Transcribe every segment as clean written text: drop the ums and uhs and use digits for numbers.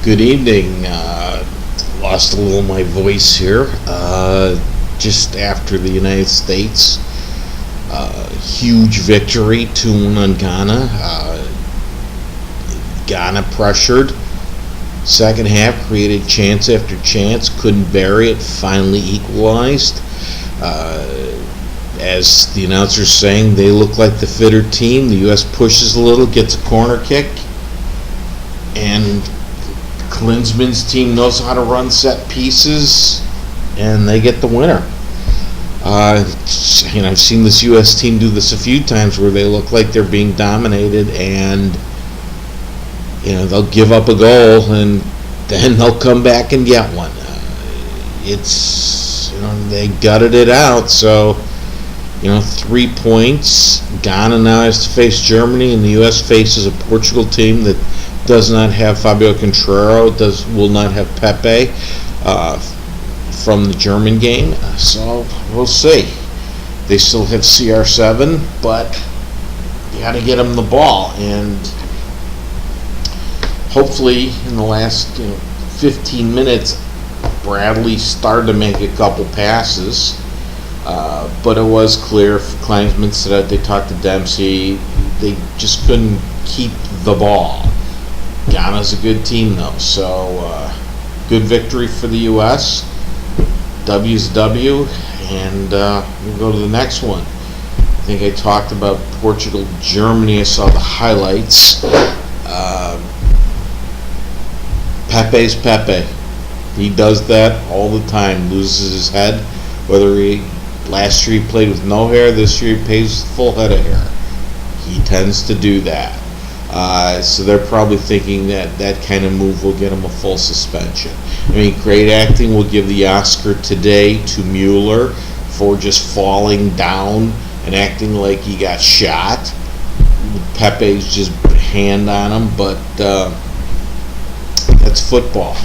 Good evening. Lost a little of my voice here. Just after the United States, huge victory, 2-1 on Ghana. Ghana pressured. Second half created chance after chance, couldn't bury it, finally equalized. As the announcer's saying, they look like the fitter team. The U.S. pushes a little, gets a corner kick, and Klinsmann's team knows how to run set pieces, and they get the winner. I've seen this U.S. team do this a few times where they look like they're being dominated, and they'll give up a goal, and then they'll come back and get one. They gutted it out, so 3 points. Ghana now has to face Germany, and the U.S. faces a Portugal team that does not have Fabio Contrario, will not have Pepe from the German game. So we'll see. They still have CR7, but you got to get them the ball. And hopefully in the last 15 minutes, Bradley started to make a couple passes. But it was clear, Klinsmann said that they talked to Dempsey, they just couldn't keep the ball. Ghana's a good team though, so good victory for the U.S. W's W, and we'll go to the next one. I think I talked about Portugal, Germany. I saw the highlights. Pepe's Pepe. He does that all the time, loses his head, last year he played with no hair, this year he plays full head of hair. He tends to do that. So they're probably thinking that kind of move will get him a full suspension. Great acting. Will give the Oscar today to Mueller for just falling down and acting like he got shot. Pepe's just hand on him, but that's football.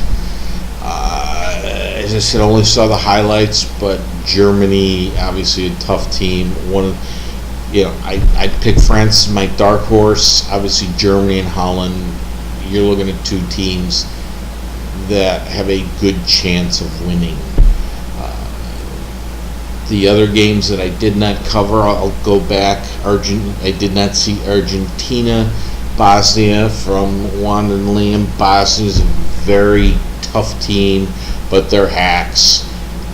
As I said, only saw the highlights, but Germany, obviously a tough team. I'd pick France as my dark horse. Obviously, Germany and Holland, you're looking at two teams that have a good chance of winning. The other games that I did not cover, I'll go back. I did not see Argentina, Bosnia from Wanda and Liam. Bosnia is a very tough team, but they're hacks.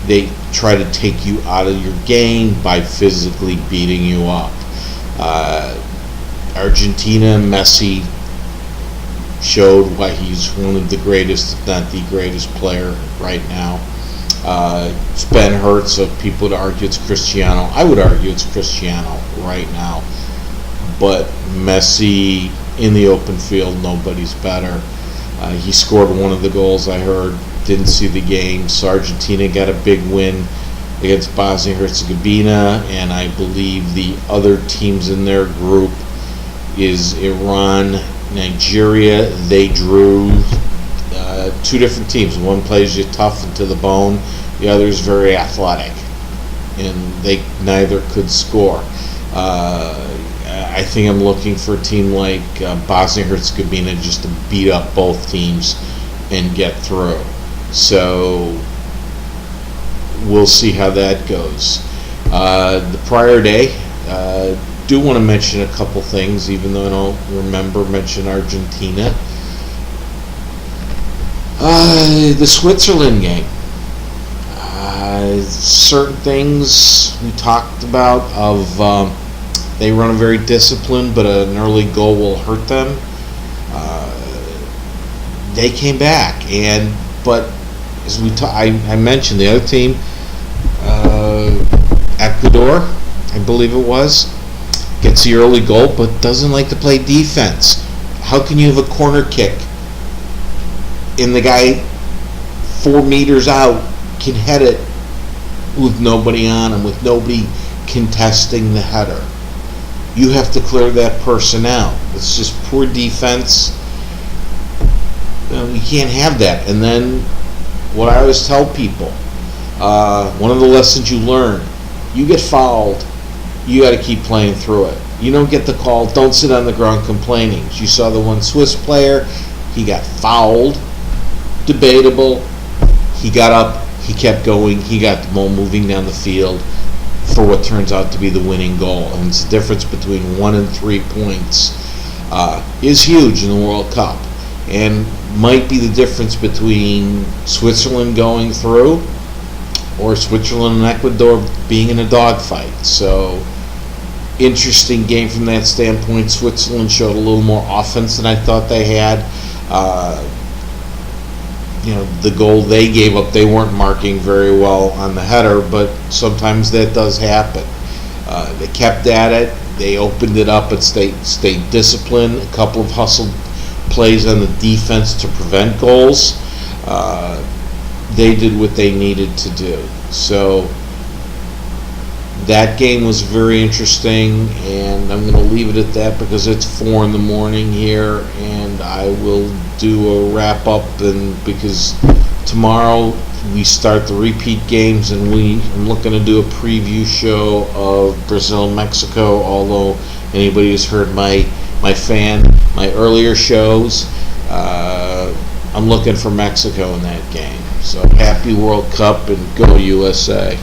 They try to take you out of your game by physically beating you up. Argentina, Messi showed why he's one of the greatest, if not the greatest player right now. It's Ben Hurt, so people would argue it's Cristiano. I would argue it's Cristiano right now. But Messi in the open field, nobody's better. He scored one of the goals, I heard. Didn't see the game. So Argentina got a big win against Bosnia-Herzegovina, and I believe the other teams in their group is Iran, Nigeria. They drew two different teams. One plays you tough and to the bone. The other is very athletic, and they neither could score. I think I'm looking for a team like Bosnia-Herzegovina just to beat up both teams and get through. So we'll see how that goes. The prior day, do want to mention a couple things, even though I don't remember mention Argentina. The Switzerland game. Certain things we talked about they run very disciplined, but an early goal will hurt them. They came back, but as I mentioned, the other team, Ecuador, I believe it was, gets the early goal, but doesn't like to play defense. How can you have a corner kick and the guy 4 meters out can head it with nobody on him, with nobody contesting the header? You have to clear that person out. It's just poor defense. You can't have that. And then what I always tell people, one of the lessons you learn, you get fouled, you got to keep playing through it. You don't get the call, don't sit on the ground complaining. You saw the one Swiss player, he got fouled, debatable. He got up, he kept going, he got the ball moving down the field for what turns out to be the winning goal. And it's the difference between 1 and 3 points is huge in the World Cup, and might be the difference between Switzerland going through or Switzerland and Ecuador being in a dogfight. So, interesting game from that standpoint. Switzerland showed a little more offense than I thought they had. The goal they gave up, they weren't marking very well on the header, but sometimes that does happen. They kept at it. They opened it up and stayed disciplined. A couple of hustle plays on the defense to prevent goals. They did what they needed to do. So that game was very interesting, and I'm going to leave it at that because it's 4 in the morning here, and I will do a wrap up, and because tomorrow we start the repeat games, and I'm looking to do a preview show of Brazil and Mexico. Although anybody who's heard my earlier shows, I'm looking for Mexico in that game. So happy World Cup, and go USA.